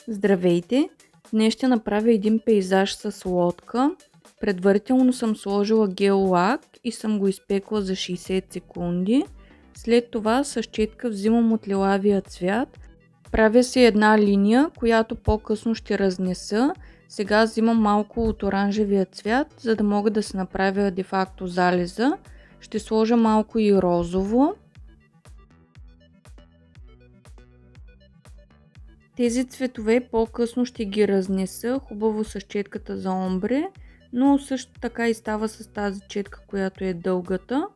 Здравейте! Днес ще направя един пейзаж с лодка. Предварително съм сложила гел лак и съм го изпекла за 60 секунди. След това с четка взимам от лилавия цвят. Правя си една линия, която по-късно ще разнеса. Сега взимам малко от оранжевия цвят, за да мога да се направя де-факто залеза. Ще сложа малко и розово. Тези цветове по-късно ще ги разнеса хубаво с четката за омбре, но също така и става с тази четка, която е дългата.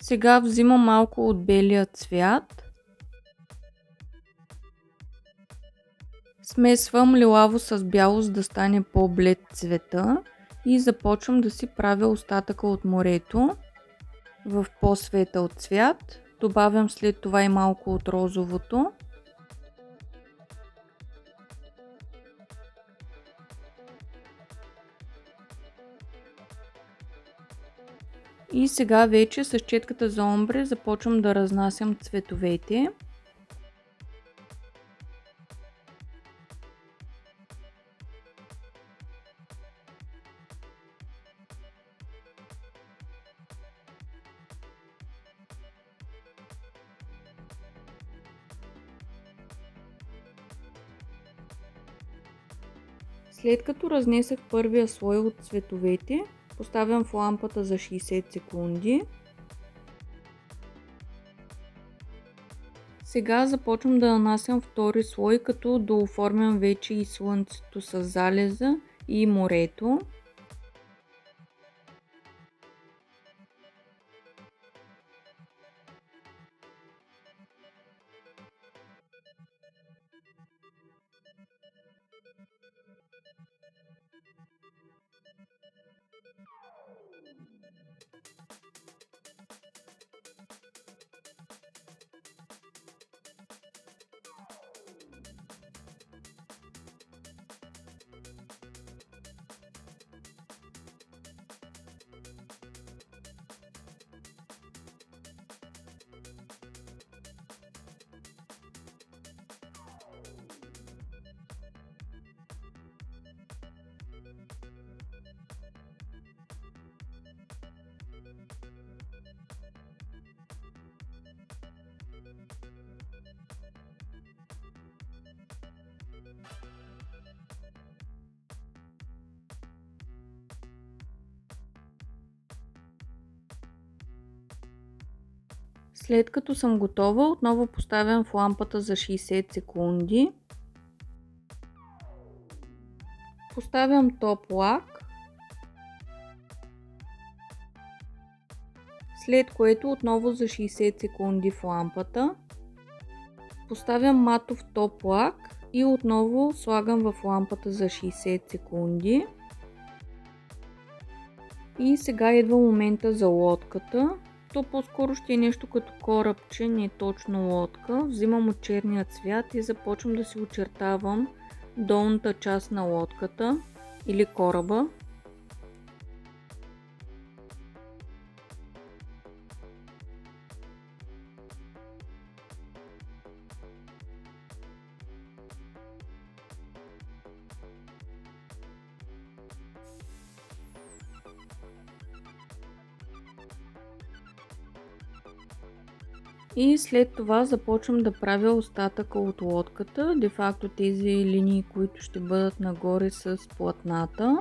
Сега взимам малко от белия цвят. Смесвам лилаво с бяло, за да стане по-блед цвета и започвам да си правя остатъка от морето в по-светъл цвят. Добавям след това и малко от розовото. И сега вече с четката за омбре започвам да разнасям цветовете. След като разнесах първия слой от цветовете, поставям в лампата за 60 секунди. Сега започвам да нанасям втори слой, като дооформям вече и слънцето с залеза и морето. След като съм готова, отново поставям в лампата за 60 секунди. Поставям топ лак, след което отново за 60 секунди в лампата. Поставям матов топ лак и отново слагам в лампата за 60 секунди. И сега идва момента за лодката. То по-скоро ще е нещо като корабче, не точно лодка. Взимам от черния цвят и започвам да си очертавам долната част на лодката или кораба. И след това започвам да правя остатъка от лодката, де-факто тези линии, които ще бъдат нагоре с платната.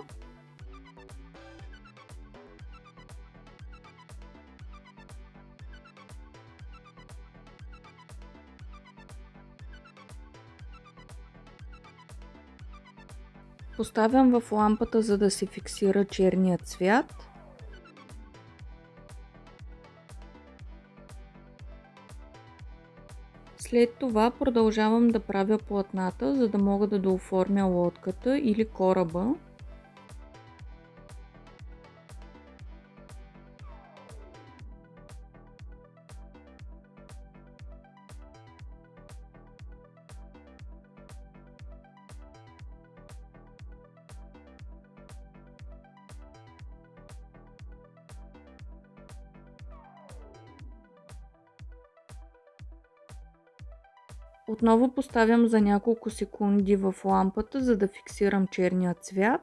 Поставям в лампата, за да се фиксира черния цвят. След това продължавам да правя платната, за да мога да дооформя лодката или кораба. Отново поставям за няколко секунди в лампата, за да фиксирам черния цвят.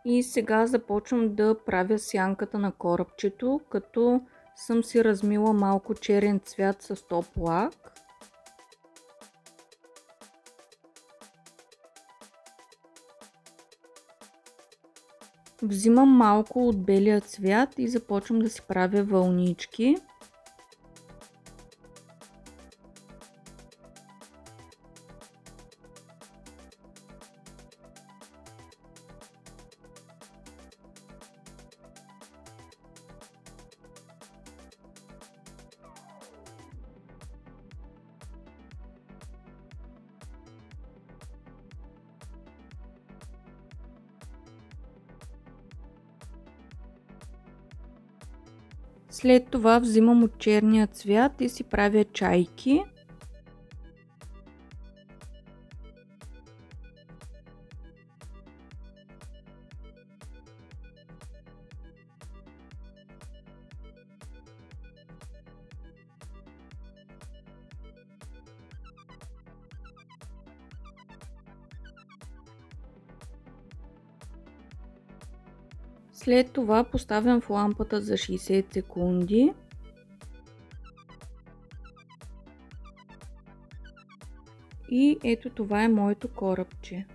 И сега започвам да правя сянката на корабчето, като съм си размила малко черен цвят с топ лак. Взимам малко от белия цвят и започвам да си правя вълнички. След това взимам от черния цвят и си правя чайки. След това поставям в лампата за 60 секунди. И ето това е моето корабче.